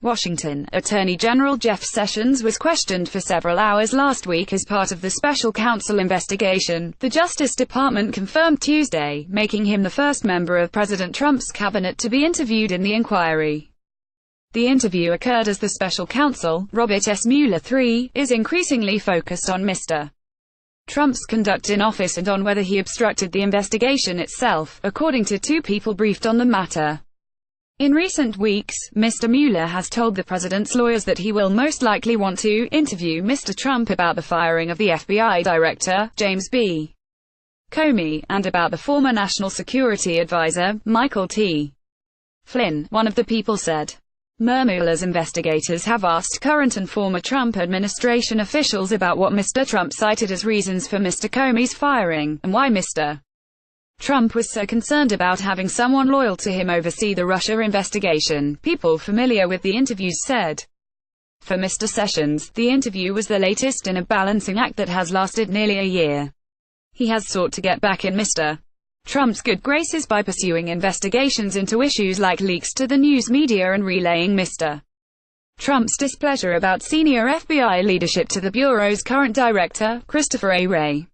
Washington. Attorney General Jeff Sessions was questioned for several hours last week as part of the special counsel investigation, the Justice Department confirmed Tuesday, making him the first member of President Trump's cabinet to be interviewed in the inquiry. The interview occurred as the special counsel, Robert S. Mueller III, is increasingly focused on Mr. Trump's conduct in office and on whether he obstructed the investigation itself, according to two people briefed on the matter. In recent weeks, Mr. Mueller has told the president's lawyers that he will most likely want to interview Mr. Trump about the firing of the FBI director, James B. Comey, and about the former National Security Advisor, Michael T. Flynn, one of the people said. Mueller's investigators have asked current and former Trump administration officials about what Mr. Trump cited as reasons for Mr. Comey's firing, and why Mr. Trump was so concerned about having someone loyal to him oversee the Russia investigation, people familiar with the interviews said. For Mr. Sessions, the interview was the latest in a balancing act that has lasted nearly a year. He has sought to get back in Mr. Trump's good graces by pursuing investigations into issues like leaks to the news media and relaying Mr. Trump's displeasure about senior FBI leadership to the Bureau's current director, Christopher A. Wray.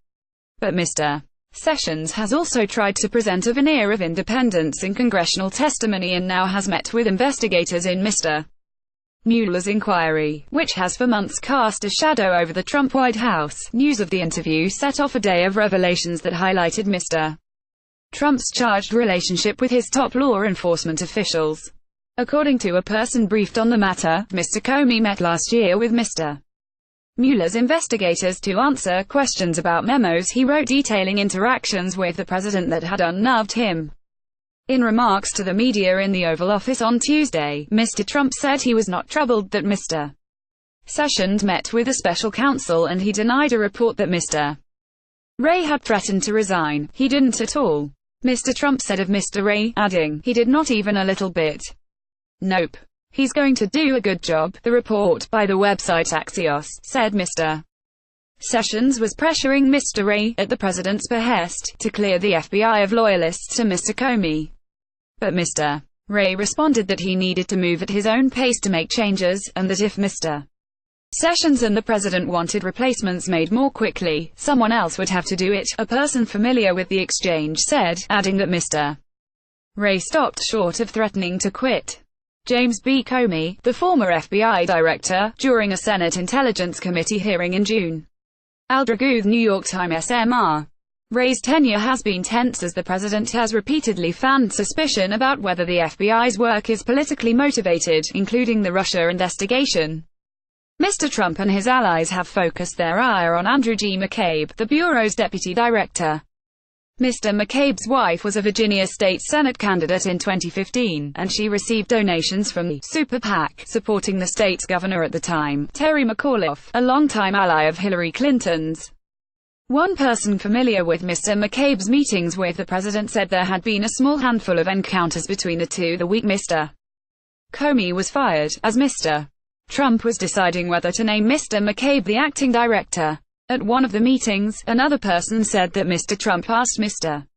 But Mr. Sessions has also tried to present a veneer of independence in congressional testimony and now has met with investigators in Mr. Mueller's inquiry, which has for months cast a shadow over the Trump White House. News of the interview set off a day of revelations that highlighted Mr. Trump's charged relationship with his top law enforcement officials. According to a person briefed on the matter, Mr. Comey met last year with Mr. Mueller's investigators to answer questions about memos he wrote detailing interactions with the president that had unnerved him. In remarks to the media in the Oval Office on Tuesday, Mr. Trump said he was not troubled that Mr. Sessions met with a special counsel and he denied a report that Mr. Wray had threatened to resign. He didn't at all. Mr. Trump said of Mr. Wray, adding, "He did not even a little bit. Nope. He's going to do a good job." The report, by the website Axios, said Mr. Sessions was pressuring Mr. Wray, at the president's behest, to clear the FBI of loyalists to Mr. Comey. But Mr. Wray responded that he needed to move at his own pace to make changes, and that if Mr. Sessions and the president wanted replacements made more quickly, someone else would have to do it, a person familiar with the exchange said, adding that Mr. Wray stopped short of threatening to quit. James B. Comey, the former FBI director, during a Senate Intelligence Committee hearing in June. Al Draguth, New York Times. Mr. Wray's tenure has been tense as the president has repeatedly fanned suspicion about whether the FBI's work is politically motivated, including the Russia investigation. Mr. Trump and his allies have focused their ire on Andrew G. McCabe, the Bureau's deputy director. Mr. McCabe's wife was a Virginia state Senate candidate in 2015, and she received donations from the super PAC supporting the state's governor at the time, Terry McAuliffe, a longtime ally of Hillary Clinton's. One person familiar with Mr. McCabe's meetings with the president said there had been a small handful of encounters between the two the week Mr. Comey was fired, as Mr. Trump was deciding whether to name Mr. McCabe the acting director. At one of the meetings, another person said that Mr. Trump asked Mr.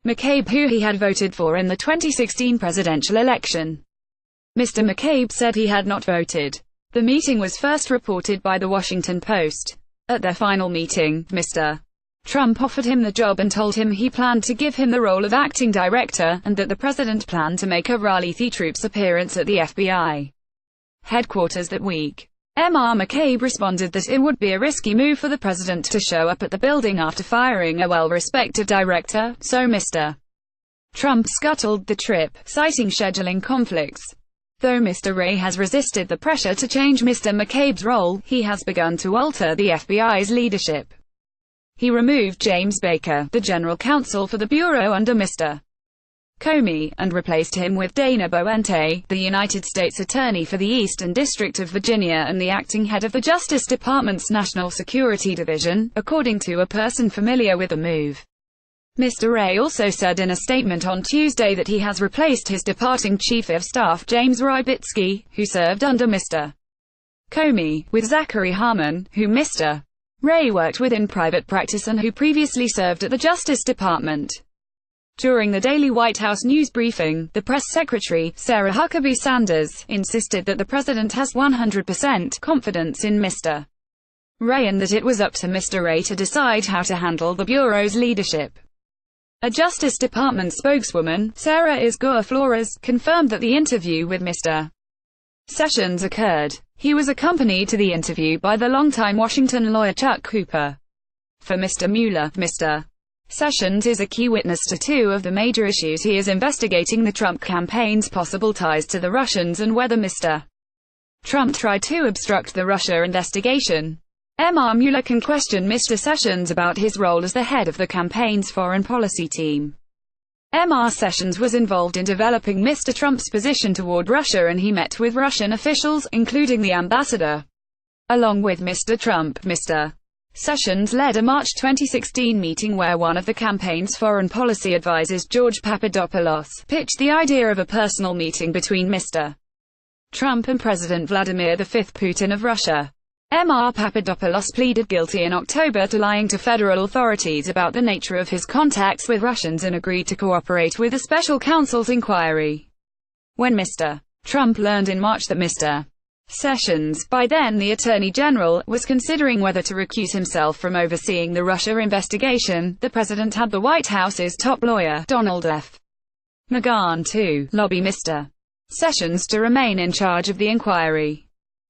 McCabe who he had voted for in the 2016 presidential election. Mr. McCabe said he had not voted. The meeting was first reported by the Washington Post. At their final meeting, Mr. Trump offered him the job and told him he planned to give him the role of acting director, and that the president planned to make a rally troops appearance at the FBI headquarters that week. Mr. McCabe responded that it would be a risky move for the president to show up at the building after firing a well-respected director, so Mr. Trump scuttled the trip, citing scheduling conflicts. Though Mr. Wray has resisted the pressure to change Mr. McCabe's role, he has begun to alter the FBI's leadership. He removed James Baker, the general counsel for the Bureau under Mr. Comey, and replaced him with Dana Boente, the United States Attorney for the Eastern District of Virginia and the acting head of the Justice Department's National Security Division, according to a person familiar with the move. Mr. Wray also said in a statement on Tuesday that he has replaced his departing Chief of Staff James Rybitsky, who served under Mr. Comey, with Zachary Harmon, who Mr. Wray worked with in private practice and who previously served at the Justice Department. During the daily White House news briefing, the press secretary, Sarah Huckabee Sanders, insisted that the president has 100% confidence in Mr. Wray and that it was up to Mr. Wray to decide how to handle the Bureau's leadership. A Justice Department spokeswoman, Sarah Flores, confirmed that the interview with Mr. Sessions occurred. He was accompanied to the interview by the longtime Washington lawyer Chuck Cooper. For Mr. Mueller, Mr. Sessions is a key witness to two of the major issues he is investigating: the Trump campaign's possible ties to the Russians and whether Mr. Trump tried to obstruct the Russia investigation. Mr. Mueller can question Mr. Sessions about his role as the head of the campaign's foreign policy team. Mr. Sessions was involved in developing Mr. Trump's position toward Russia, and he met with Russian officials, including the ambassador. Along with Mr. Trump, Mr. Sessions led a March 2016 meeting where one of the campaign's foreign policy advisors, George Papadopoulos, pitched the idea of a personal meeting between Mr. Trump and President Vladimir V. Putin of Russia. Mr. Papadopoulos pleaded guilty in October to lying to federal authorities about the nature of his contacts with Russians and agreed to cooperate with the special counsel's inquiry. When Mr. Trump learned in March that Mr. Sessions, by then the Attorney General, was considering whether to recuse himself from overseeing the Russia investigation, the president had the White House's top lawyer, Donald F. McGahn, to lobby Mr. Sessions to remain in charge of the inquiry.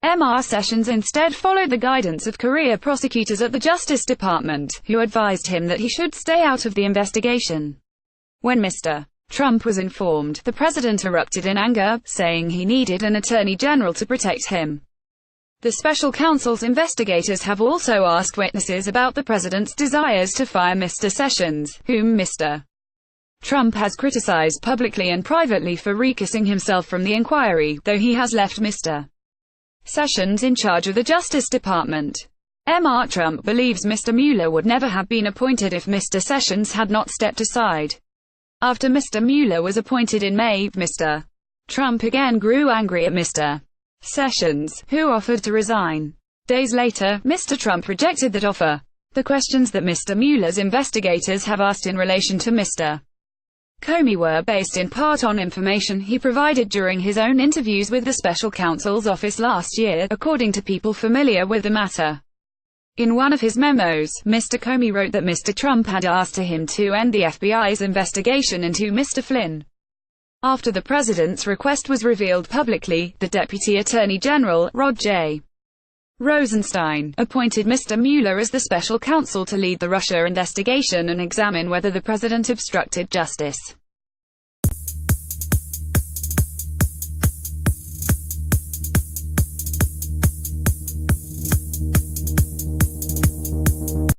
Mr. Sessions instead followed the guidance of career prosecutors at the Justice Department, who advised him that he should stay out of the investigation. When Mr. Trump was informed, the president erupted in anger, saying he needed an attorney general to protect him. The special counsel's investigators have also asked witnesses about the president's desires to fire Mr. Sessions, whom Mr. Trump has criticized publicly and privately for recusing himself from the inquiry, though he has left Mr. Sessions in charge of the Justice Department. Mr. Trump believes Mr. Mueller would never have been appointed if Mr. Sessions had not stepped aside. After Mr. Mueller was appointed in May, Mr. Trump again grew angry at Mr. Sessions, who offered to resign. Days later, Mr. Trump rejected that offer. The questions that Mr. Mueller's investigators have asked in relation to Mr. Comey were based in part on information he provided during his own interviews with the special counsel's office last year, according to people familiar with the matter. In one of his memos, Mr. Comey wrote that Mr. Trump had asked him to end the FBI's investigation into Mr. Flynn. After the president's request was revealed publicly, the Deputy Attorney General, Rod J. Rosenstein, appointed Mr. Mueller as the special counsel to lead the Russia investigation and examine whether the president obstructed justice.